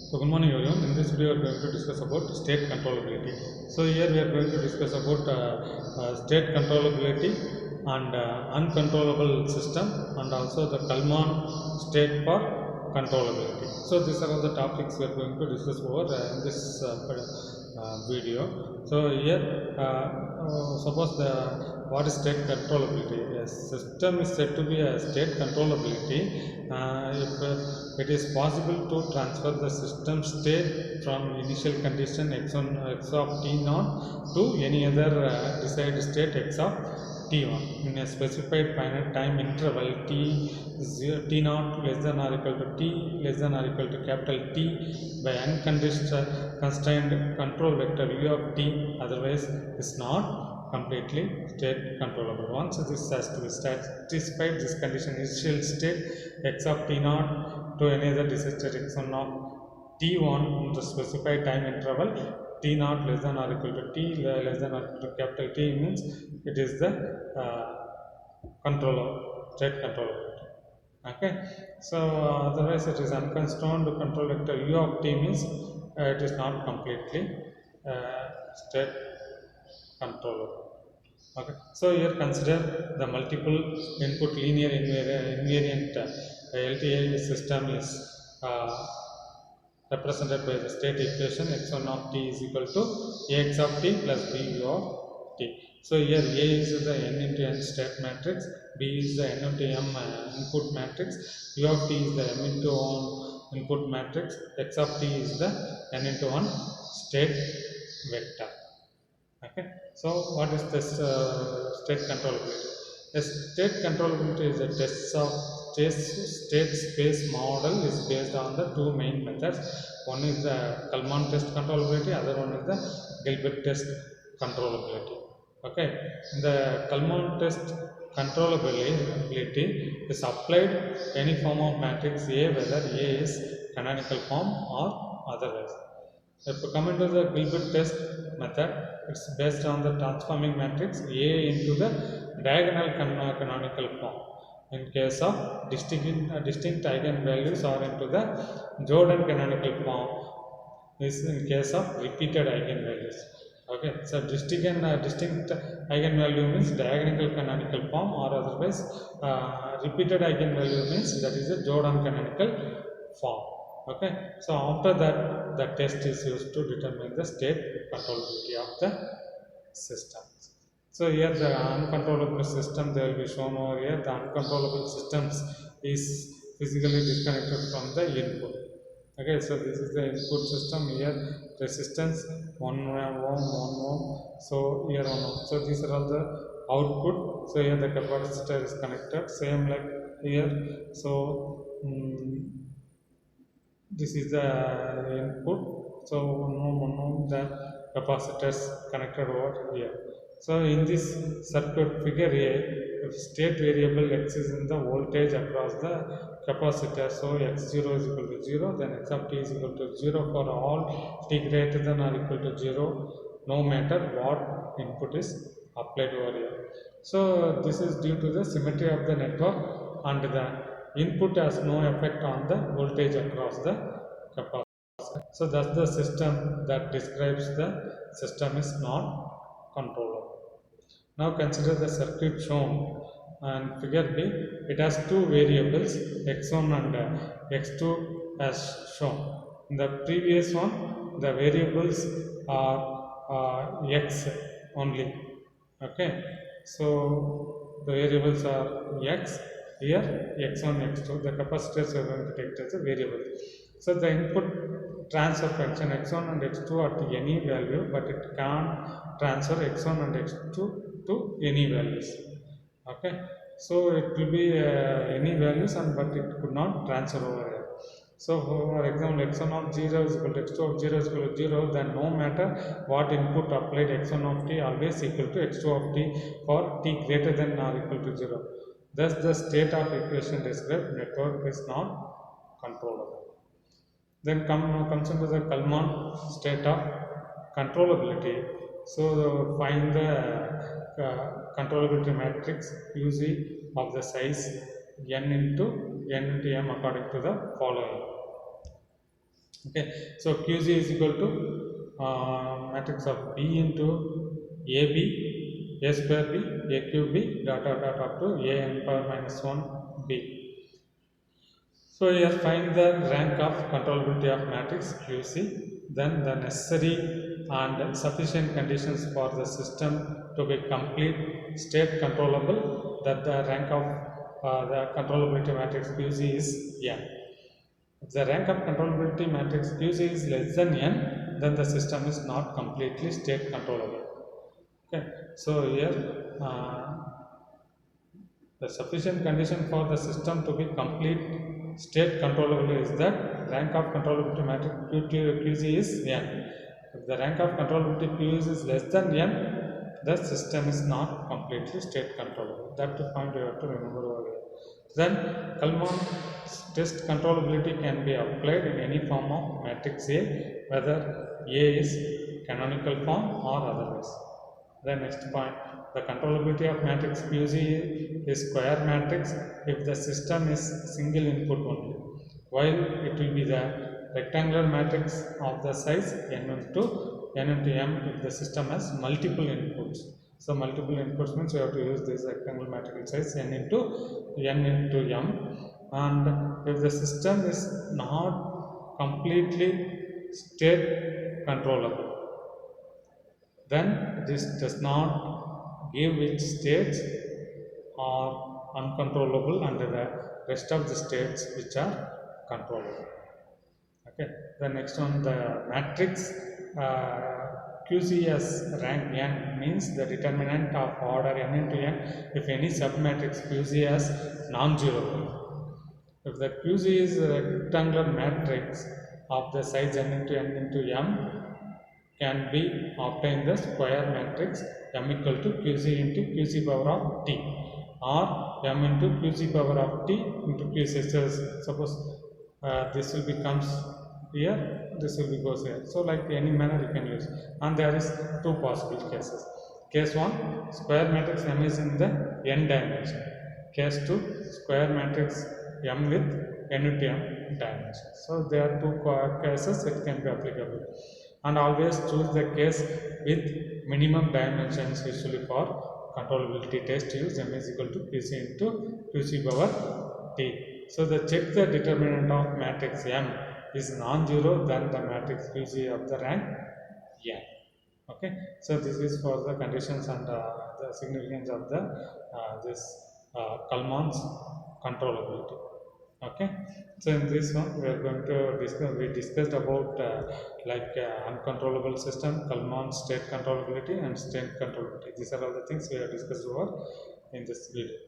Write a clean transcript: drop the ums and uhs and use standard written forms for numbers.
So good morning everyone. In this video we are going to discuss about state controllability. So here we are going to discuss about state controllability and uncontrollable system, and also the Kalman state for controllability. So these are all the topics we are going to discuss over in this video. So here suppose the what is state controllability? A system is said to be a state controllability if it is possible to transfer the system state from initial condition x of t naught to any other desired state x of t1 in a specified finite time interval t naught less than or equal to t less than or equal to capital T by unconstrained control vector u of t, otherwise is not completely state controllable. Once this has to be satisfied, this condition initial state x of t naught to any other desired x1 of t1 in the specified time interval t naught less than or equal to t less than or equal to capital T means it is the controller state controller. Okay, so otherwise it is unconstrained control vector u of t means it is not completely state controller. Okay, so here consider the multiple input linear invariant LTI system is represented by the state equation x1 of t is equal to ax of t plus b u of t. So here A is the n into n state matrix, B is the n into m input matrix, u of t is the m into 1 input matrix, x of t is the n into 1 state vector. Okay, so what is this state controllability? A state controllability is a test of state space model is based on the two main methods. One is the Kalman test controllability, other one is the Gilbert test controllability. Okay, the Kalman test controllability is applied any form of matrix A, whether A is canonical form or otherwise. If we come into the Gilbert test method, it's based on the transforming matrix A into the diagonal canonical form. In case of distinct eigenvalues or into the Jordan canonical form is in case of repeated eigenvalues. Okay, so distinct eigenvalue means diagonal canonical form, or otherwise repeated eigenvalue means that is a Jordan canonical form. Okay, so after that the test is used to determine the state controllability of the system. So here the uncontrollable system they will be shown over here. The uncontrollable systems is physically disconnected from the input. Okay, so this is the input system. Here resistance 1 ohm, so here 1 ohm. So these are all the output. So here the capacitor is connected, same like here. So this is the input. So 1 ohm the capacitors connected over here. So in this circuit figure A, if state variable x is in the voltage across the capacitor, so x0 is equal to 0, then x of t is equal to 0 for all t greater than or equal to 0, no matter what input is applied over here. So this is due to the symmetry of the network, and the input has no effect on the voltage across the capacitor. So that's the system that describes the system is not controllable. Now consider the circuit shown and figure B. It has two variables x1 and x2 as shown. In the previous one, the variables are x only. Okay, so the variables are x. Here x1, x2. The capacitors are going to take as a variable. So the input transfer function x1 and x2 at any value, but it can't transfer x1 and x2 to any values. Okay, so it will be any values, and but it could not transfer over here. So for example, x1 of 0 is equal to x2 of 0 is equal to 0, then no matter what input applied, x1 of t always equal to x2 of t for t greater than or equal to 0. Thus the state of equation described network is not controllable. Then comes into the Kalman state of controllability. So find the controllability matrix UZ of the size n into m according to the following. Okay, so QC is equal to matrix of B into AB, A square B, A cube B, dot dot dot up to A n power minus 1 B. So here find the rank of controllability of matrix QC, then the necessary and sufficient conditions for the system to be complete state controllable, that the rank of the controllability matrix QC is n. If the rank of controllability matrix QC is less than n, then the system is not completely state controllable. Okay, so here the sufficient condition for the system to be complete state controllable is that rank of controllability matrix QC is n. If the rank of controllability QC is less than n, the system is not completely state controllable. That point you have to remember over here. Then Kalman's test controllability can be applied in any form of matrix A, whether A is canonical form or otherwise. The next point, the controllability of matrix QC is square matrix if the system is single input only, while it will be the rectangular matrix of the size n into m if the system has multiple inputs. So multiple inputs means you have to use this rectangular matrix size n into m, and if the system is not completely state controllable, then this does not give which states are uncontrollable under the rest of the states which are controllable. Okay, the next one, the matrix QC as rank n means the determinant of order n into n if any submatrix QC as non-zero. If the QC is a rectangular matrix of the size n into m, can be obtained the square matrix m equal to QC into QC power of t, or m into QC power of t into QC. So suppose this will becomes here, this will be goes here. So like any manner you can use, and there is two possible cases. Case 1, square matrix m is in the n dimension. Case 2, square matrix m with n into m dimension. So there are two cases it can be applicable, and always choose the case with minimum dimensions usually for controllability test. Use m is equal to QC into QC power t. So the check the determinant of matrix m is non-zero, then the matrix QC of the rank n. Okay, so this is for the conditions and the significance of the this Kalman's controllability. Okay, so in this one we are going to discuss, we discussed about uncontrollable system, Kalman state controllability and state controllability. These are all the things we have discussed over in this video.